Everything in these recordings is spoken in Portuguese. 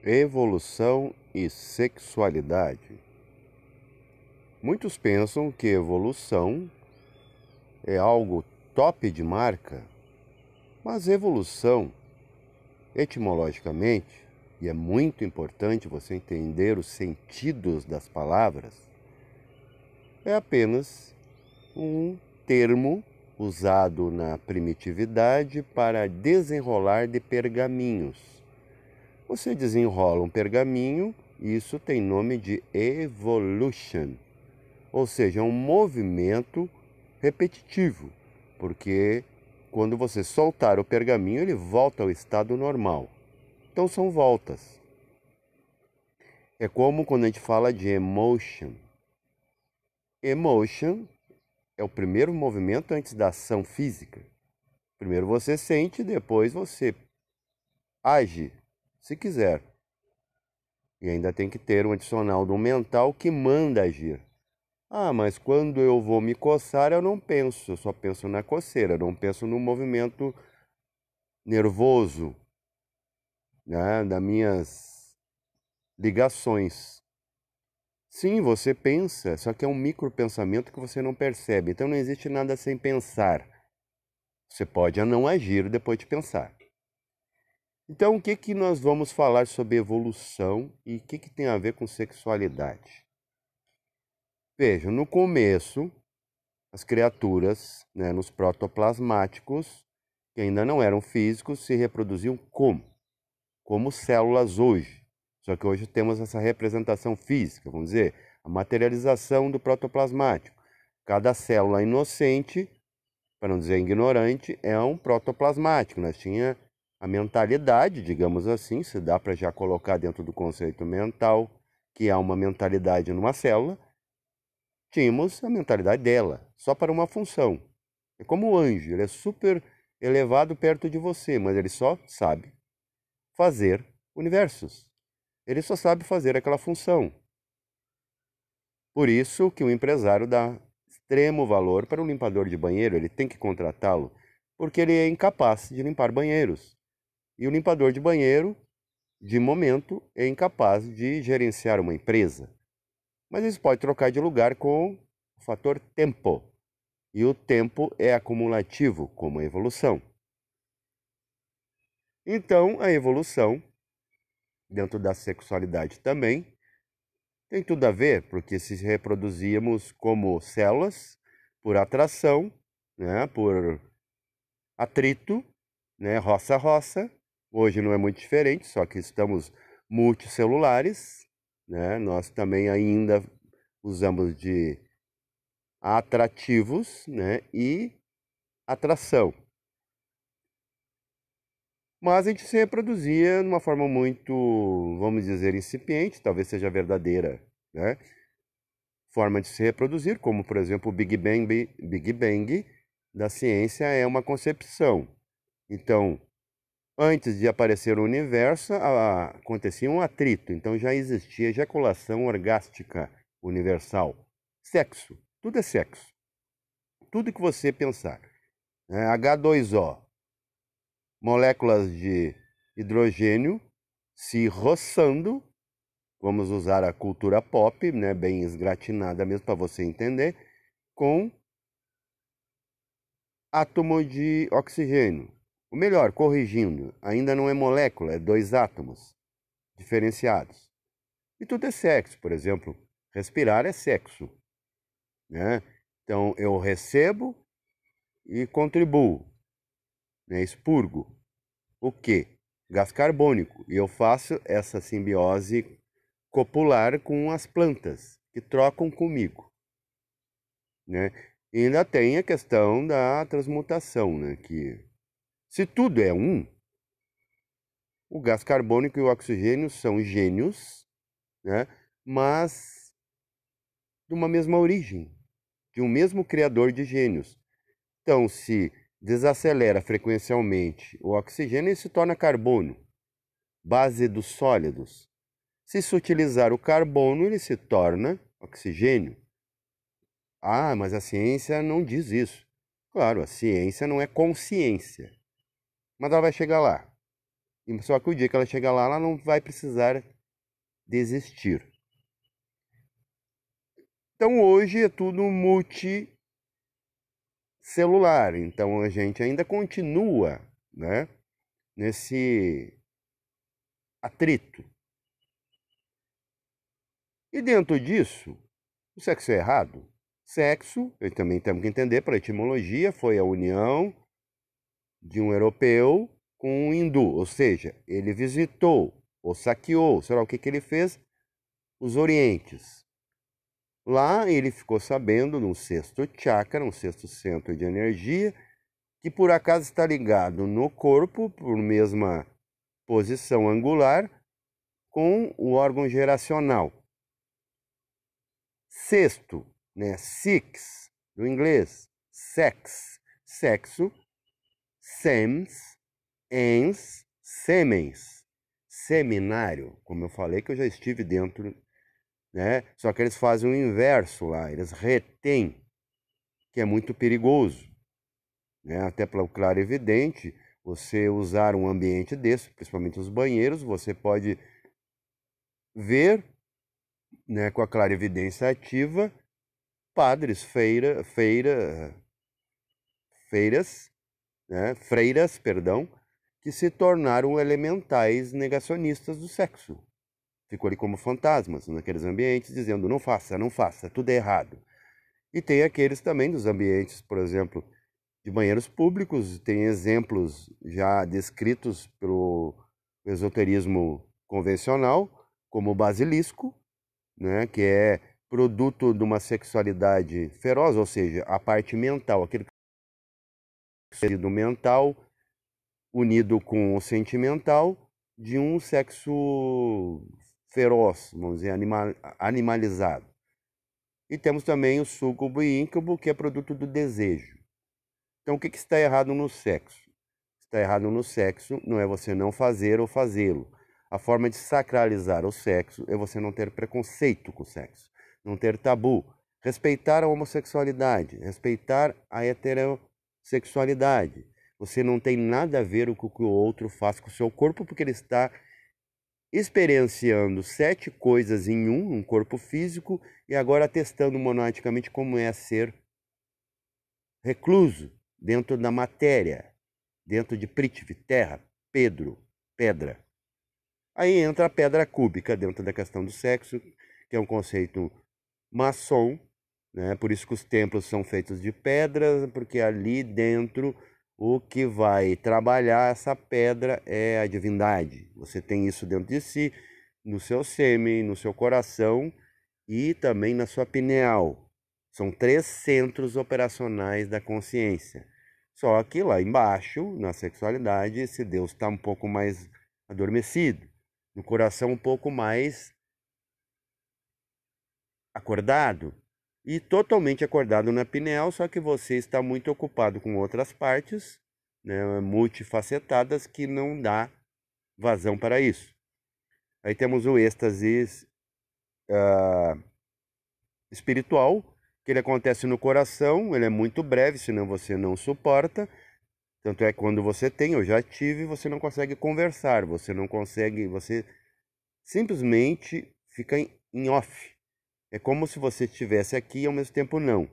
Evolução e sexualidade. Muitos pensam que evolução é algo top de marca, mas evolução, etimologicamente, e é muito importante você entender os sentidos das palavras, é apenas um termo usado na primitividade para desenrolar de pergaminhos. Você desenrola um pergaminho, isso tem nome de evolution, ou seja, é um movimento repetitivo, porque quando você soltar o pergaminho, ele volta ao estado normal. Então são voltas. É como quando a gente fala de emotion. Emotion é o primeiro movimento antes da ação física. Primeiro você sente, depois você age, se quiser. E ainda tem que ter um adicional do mental que manda agir. Ah, mas quando eu vou me coçar, eu não penso, eu só penso na coceira, eu não penso no movimento nervoso, né, das minhas ligações. Sim, você pensa, só que é um micropensamento que você não percebe. Então não existe nada sem pensar. Você pode não agir depois de pensar. Então o que nós vamos falar sobre evolução e o que tem a ver com sexualidade? Veja, no começo, as criaturas, né, nos protoplasmáticos, que ainda não eram físicos, se reproduziam como? Como células hoje. Só que hoje temos essa representação física, vamos dizer, a materialização do protoplasmático. Cada célula inocente, para não dizer ignorante, é um protoplasmático. Nós tinha a mentalidade, digamos assim, se dá para já colocar dentro do conceito mental, que há uma mentalidade numa célula, tínhamos a mentalidade dela, só para uma função. É como o anjo, ele é super elevado perto de você, mas ele só sabe fazer universos. Ele só sabe fazer aquela função. Por isso que o empresário dá extremo valor para um limpador de banheiro, ele tem que contratá-lo, porque ele é incapaz de limpar banheiros. E o limpador de banheiro, de momento, é incapaz de gerenciar uma empresa. Mas isso pode trocar de lugar com o fator tempo. E o tempo é acumulativo, como a evolução. Então, a evolução, dentro da sexualidade também, tem tudo a ver, porque se reproduzíamos como células, por atração, né, por atrito, né, roça-roça, hoje não é muito diferente, só que estamos multicelulares, né, nós também ainda usamos de atrativos, né, e atração. Mas a gente se reproduzia de uma forma muito, vamos dizer, incipiente, talvez seja verdadeira, né? Forma de se reproduzir, como por exemplo o Big Bang da ciência é uma concepção. Então, antes de aparecer o universo, acontecia um atrito, então já existia ejaculação orgástica universal. Sexo, tudo é sexo. Tudo que você pensar. Né? H2O, moléculas de hidrogênio se roçando, vamos usar a cultura pop, né, bem esgratinada mesmo para você entender, com átomo de oxigênio. Ou melhor, corrigindo, ainda não é molécula, é dois átomos diferenciados. E tudo é sexo, por exemplo, respirar é sexo, né? Então eu recebo e contribuo, né? Expurgo. O quê? Gás carbônico. E eu faço essa simbiose copular com as plantas que trocam comigo, né? E ainda tem a questão da transmutação, né? Que se tudo é um, o gás carbônico e o oxigênio são gênios, né? Mas de uma mesma origem, de um mesmo criador de gênios. Então, se desacelera frequencialmente o oxigênio, ele se torna carbono, base dos sólidos. Se utilizar o carbono, ele se torna oxigênio. Ah, mas a ciência não diz isso. Claro, a ciência não é consciência, mas ela vai chegar lá. Só que o dia que ela chegar lá, ela não vai precisar desistir. Então hoje é tudo multicelular. Então a gente ainda continua, né, nesse atrito. E dentro disso, o sexo é errado? Sexo, eu também temos que entender, para a etimologia, foi a união de um europeu com um hindu. Ou seja, ele visitou, ou saqueou, sei lá o que ele fez, os orientes. Lá ele ficou sabendo, no sexto chakra, no sexto centro de energia, que por acaso está ligado no corpo, por mesma posição angular, com o órgão geracional. Sexto, né? Six, do inglês, sex, sexo, sems, ens, semens, seminário, como eu falei que eu já estive dentro, né? Só que eles fazem o inverso lá, eles retêm, que é muito perigoso, né? Até para o claro evidente, você usar um ambiente desse, principalmente os banheiros, você pode ver, né, com a clarividência ativa, padres, freiras, perdão, que se tornaram elementais negacionistas do sexo. Ficou ali como fantasmas naqueles ambientes, dizendo não faça, não faça, tudo é errado. E tem aqueles também dos ambientes, por exemplo, de banheiros públicos, tem exemplos já descritos pelo esoterismo convencional, como o basilisco, né, que é produto de uma sexualidade feroz, ou seja, a parte mental, aquele do mental unido com o sentimental de um sexo feroz, vamos dizer, animalizado. E temos também o súcubo e íncubo, que é produto do desejo. Então, o que está errado no sexo? Está errado no sexo não é você não fazer ou fazê-lo. A forma de sacralizar o sexo é você não ter preconceito com o sexo, não ter tabu, respeitar a homossexualidade, respeitar a heterossexualidade. Você não tem nada a ver com o que o outro faz com o seu corpo, porque ele está experienciando 7 coisas em um corpo físico, e agora testando monaticamente como é ser recluso dentro da matéria, dentro de Prithvi, terra, pedra. Aí entra a pedra cúbica dentro da questão do sexo, que é um conceito maçom, né? Por isso que os templos são feitos de pedras, porque ali dentro o que vai trabalhar essa pedra é a divindade. Você tem isso dentro de si, no seu sêmen, no seu coração e também na sua pineal. São 3 centros operacionais da consciência. Só que lá embaixo, na sexualidade, esse Deus está um pouco mais adormecido. No coração, um pouco mais acordado. E totalmente acordado na pineal, só que você está muito ocupado com outras partes, né, multifacetadas, que não dá vazão para isso. Aí temos o êxtase espiritual, que ele acontece no coração, ele é muito breve, senão você não suporta. Tanto é que quando você tem, eu já tive, você não consegue conversar, você não consegue, você simplesmente fica em off. É como se você estivesse aqui e ao mesmo tempo não.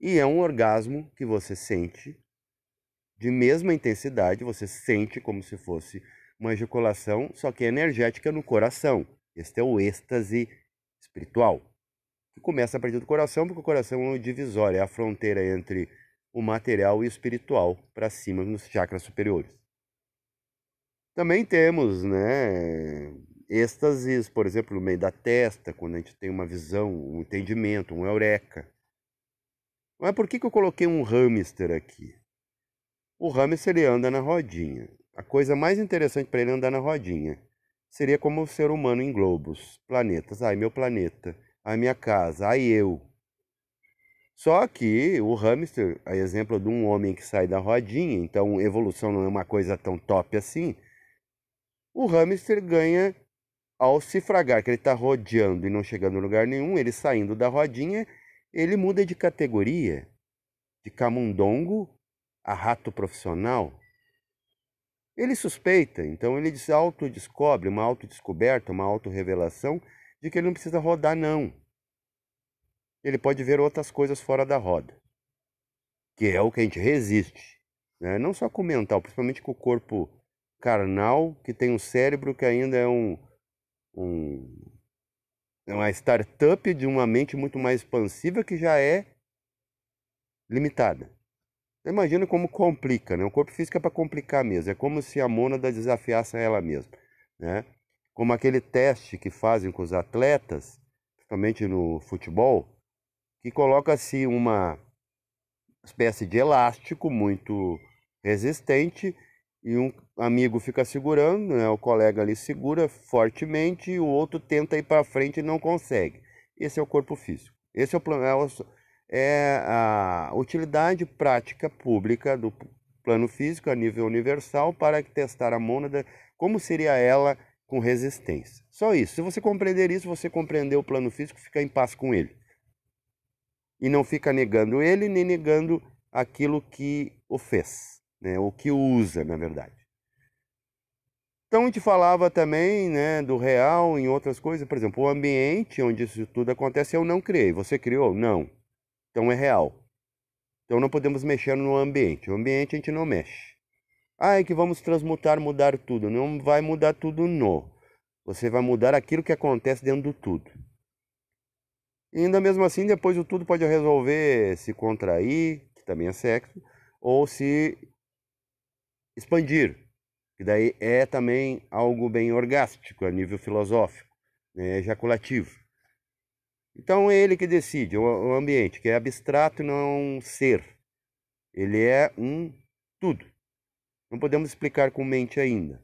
E é um orgasmo que você sente de mesma intensidade, você sente como se fosse uma ejaculação, só que é energética no coração. Este é o êxtase espiritual, que começa a partir do coração, porque o coração é o divisório, é a fronteira entre o material e o espiritual, para cima, nos chakras superiores. Também temos, né, êxtases, por exemplo, no meio da testa, quando a gente tem uma visão, um entendimento, um eureka. Mas por que eu coloquei um hamster aqui? O hamster, ele anda na rodinha. A coisa mais interessante para ele é andar na rodinha. Seria como o ser humano em globos, planetas. Ai, meu planeta. Ai, minha casa. Ai, eu. Só que o hamster, a exemplo de um homem que sai da rodinha, então evolução não é uma coisa tão top assim. O hamster ganha ao se fragar, que ele está rodeando e não chegando em lugar nenhum, ele saindo da rodinha, ele muda de categoria, de camundongo a rato profissional. Ele suspeita, então ele se autodescobre, uma autodescoberta, uma autorrevelação de que ele não precisa rodar, não. Ele pode ver outras coisas fora da roda, que é o que a gente resiste, né? Não só com o mental, principalmente com o corpo carnal, que tem um cérebro que ainda é um é uma startup de uma mente muito mais expansiva que já é limitada. Você imagina como complica, né? O corpo físico é para complicar mesmo. É como se a mônada desafiasse ela mesma, né? Como aquele teste que fazem com os atletas, principalmente no futebol, que coloca-se uma espécie de elástico muito resistente e um amigo fica segurando, né? O colega ali segura fortemente e o outro tenta ir para frente e não consegue. Esse é o corpo físico. Esse é é a utilidade prática pública do plano físico a nível universal para testar a mônada, como seria ela com resistência. Só isso. Se você compreender isso, você compreendeu o plano físico, fica em paz com ele. E não fica negando ele, nem negando aquilo que o fez, né? O que o usa, na verdade. Então a gente falava também, né, do real em outras coisas, por exemplo, o ambiente onde isso tudo acontece eu não criei. Você criou? Não. Então é real. Então não podemos mexer no ambiente. O ambiente a gente não mexe. Ah, é que vamos transmutar, mudar tudo. Não vai mudar tudo, não. Você vai mudar aquilo que acontece dentro do tudo. E ainda mesmo assim, depois o tudo pode resolver se contrair, que também é sexo, ou se expandir, que daí é também algo bem orgástico a nível filosófico, né, ejaculativo. Então é ele que decide, o ambiente, que é abstrato e não é um ser. Ele é um tudo. Não podemos explicar com mente ainda,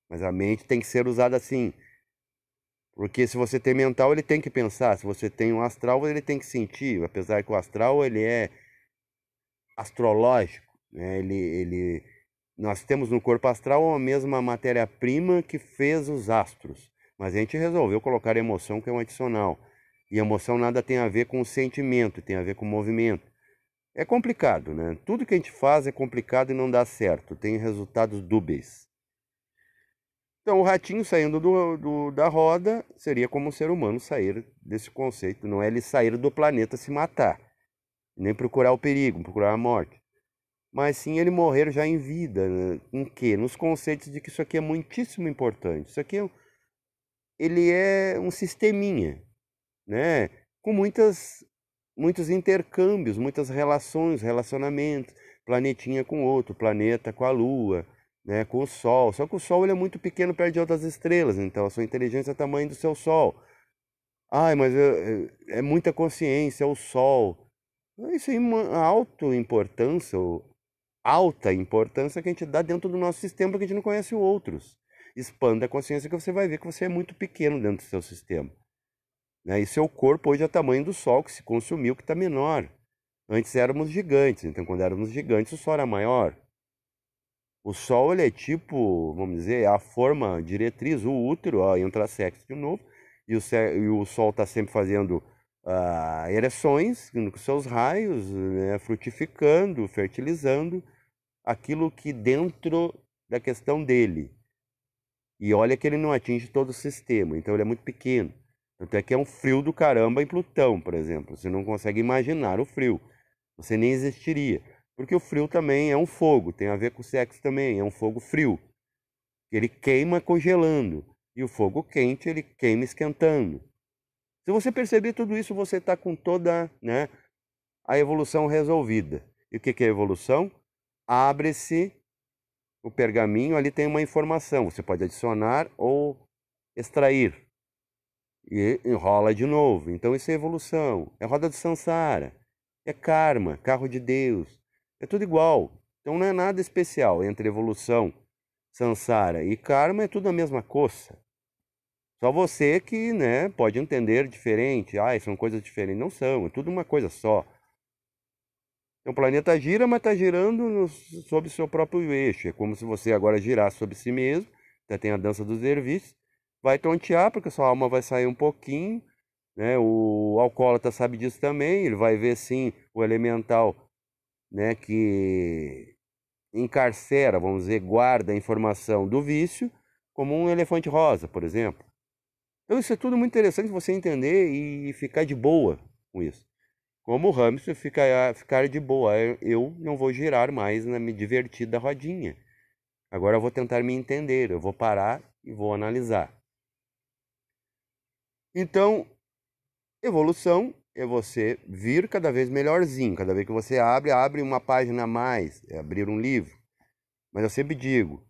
mas a mente tem que ser usada assim. Porque se você tem mental, ele tem que pensar. Se você tem um astral, ele tem que sentir. Apesar que o astral, ele é astrológico, né? Nós temos no corpo astral a mesma matéria-prima que fez os astros. Mas a gente resolveu colocar emoção, que é um adicional. E emoção nada tem a ver com o sentimento, tem a ver com o movimento. É complicado, né? Tudo que a gente faz é complicado e não dá certo. Tem resultados dúbeis. Então, o ratinho saindo da roda seria como um ser humano sair desse conceito. Não é ele sair do planeta se matar, nem procurar o perigo, procurar a morte. Mas sim ele morrer já em vida. Né? Em quê? Nos conceitos de que isso aqui é muitíssimo importante. Isso aqui ele é um sisteminha, né? Com muitos intercâmbios, muitas relações, relacionamentos. Planetinha com outro, planeta com a Lua, né, com o Sol. Só que o Sol ele é muito pequeno perto de outras estrelas, então a sua inteligência é o tamanho do seu Sol. Ai, mas é muita consciência, é o Sol. Isso aí é uma auto-importância, ou alta importância que a gente dá dentro do nosso sistema porque a gente não conhece outros. Expanda a consciência que você vai ver que você é muito pequeno dentro do seu sistema. Né? E seu corpo hoje é o tamanho do Sol que se consumiu, que está menor. Antes éramos gigantes, então quando éramos gigantes o Sol era maior. O Sol, ele é tipo, vamos dizer, a forma diretriz, o útero, ó, entra sexo de novo, e o Sol está sempre fazendo ereções com seus raios, né, frutificando, fertilizando aquilo que dentro da questão dele. E olha que ele não atinge todo o sistema, então ele é muito pequeno. Tanto é que é um frio do caramba em Plutão, por exemplo. Você não consegue imaginar o frio. Você nem existiria. Porque o frio também é um fogo, tem a ver com o sexo também, é um fogo frio. Ele queima congelando. E o fogo quente, ele queima esquentando. Se você perceber tudo isso, você está com toda, né, a evolução resolvida. E o que é evolução? Abre-se o pergaminho, ali tem uma informação. Você pode adicionar ou extrair. E enrola de novo. Então isso é evolução. É roda do samsara. É karma, carro de Deus. É tudo igual. Então não é nada especial entre evolução, samsara e karma, é tudo a mesma coisa. Só você que, né, pode entender diferente. Ah, são coisas diferentes. Não são, é tudo uma coisa só. Então, o planeta gira, mas está girando sobre o seu próprio eixo. É como se você agora girasse sobre si mesmo. Até tem a dança dos ervícios. Vai tontear, porque sua alma vai sair um pouquinho. Né? O alcoólatra sabe disso também. Ele vai ver, sim, o elemental, né, que encarcera, vamos dizer, guarda a informação do vício, como um elefante rosa, por exemplo. Então isso é tudo muito interessante você entender e ficar de boa com isso. Como o hamster ficar de boa, eu não vou girar mais na me divertir da rodinha. Agora eu vou tentar me entender, eu vou parar e vou analisar. Então, evolução é você vir cada vez melhorzinho. Cada vez que você abre uma página a mais, é abrir um livro. Mas eu sempre digo,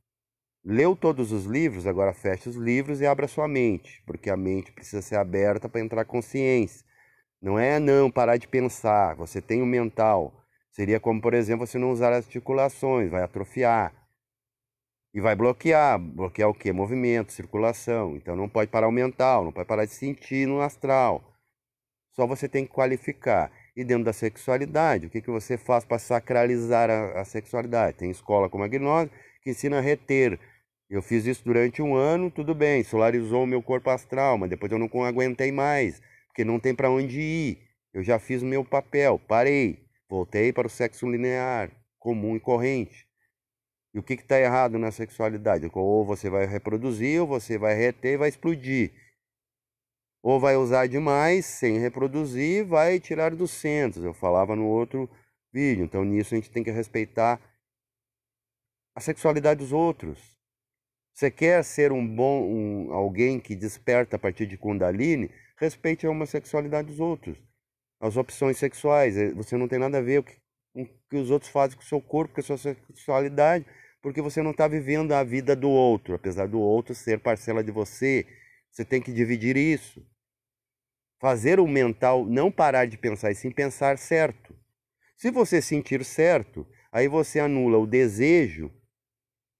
leu todos os livros, agora feche os livros e abra sua mente, porque a mente precisa ser aberta para entrar consciência. Não é não parar de pensar, você tem o mental. Seria como, por exemplo, você não usar as articulações, vai atrofiar. E vai bloquear. Bloquear o quê? Movimento, circulação. Então não pode parar o mental, não pode parar de sentir no astral. Só você tem que qualificar. E dentro da sexualidade, o que você faz para sacralizar a sexualidade? Tem escola como a Gnose que ensina a reter. Eu fiz isso durante um ano, tudo bem, solarizou o meu corpo astral, mas depois eu não aguentei mais, porque não tem para onde ir. Eu já fiz o meu papel, parei, voltei para o sexo linear, comum e corrente. E o que está errado na sexualidade? Ou você vai reproduzir, ou você vai reter e vai explodir. Ou vai usar demais, sem reproduzir, vai tirar dos centros. Eu falava no outro vídeo. Então, nisso a gente tem que respeitar a sexualidade dos outros. Você quer ser alguém que desperta a partir de Kundalini? Respeite a homossexualidade dos outros. As opções sexuais. Você não tem nada a ver com o que os outros fazem com o seu corpo, com a sua sexualidade, porque você não está vivendo a vida do outro. Apesar do outro ser parcela de você, você tem que dividir isso. Fazer o mental não parar de pensar e sim pensar certo. Se você sentir certo, aí você anula o desejo,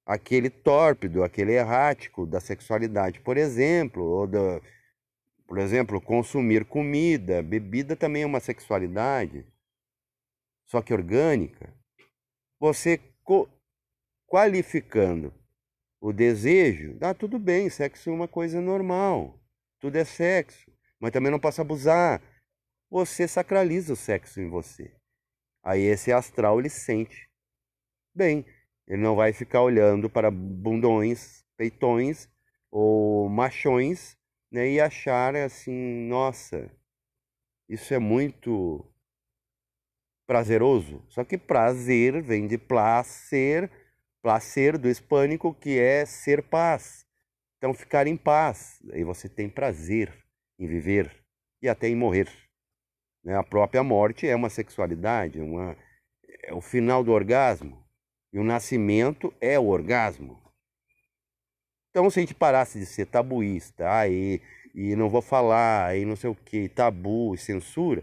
aquele tórpido, aquele errático da sexualidade, por exemplo, por exemplo, consumir comida, bebida também é uma sexualidade, só que orgânica. Você qualificando o desejo, tudo bem, sexo é uma coisa normal, tudo é sexo, mas também não posso abusar. Você sacraliza o sexo em você. Aí esse astral ele sente bem. Ele não vai ficar olhando para bundões, peitões ou machões, né, e achar assim, nossa, isso é muito prazeroso. Só que prazer vem de placer, placer do hispânico, que é ser paz. Então ficar em paz. Aí você tem prazer em viver e até em morrer. Né? A própria morte é uma sexualidade, é o final do orgasmo. E o nascimento é o orgasmo. Então, se a gente parasse de ser tabuísta, e não vou falar, e não sei o que, tabu e censura,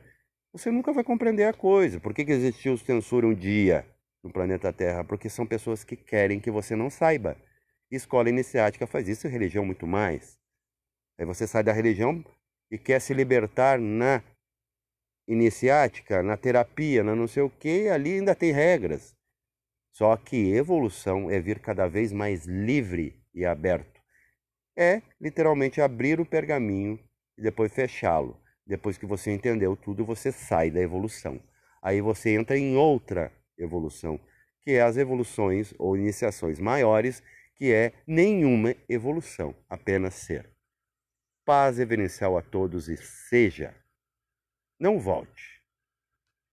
você nunca vai compreender a coisa. Por que existiu censura um dia no planeta Terra? Porque são pessoas que querem que você não saiba. Escola iniciática faz isso, e religião muito mais. Aí você sai da religião e quer se libertar na iniciática, na terapia, na não sei o que, ali ainda tem regras. Só que evolução é vir cada vez mais livre e aberto. É literalmente abrir o pergaminho e depois fechá-lo. Depois que você entendeu tudo, você sai da evolução. Aí você entra em outra evolução, que é as evoluções ou iniciações maiores, que é nenhuma evolução, apenas ser. Paz reverencial a todos e seja. Não volte.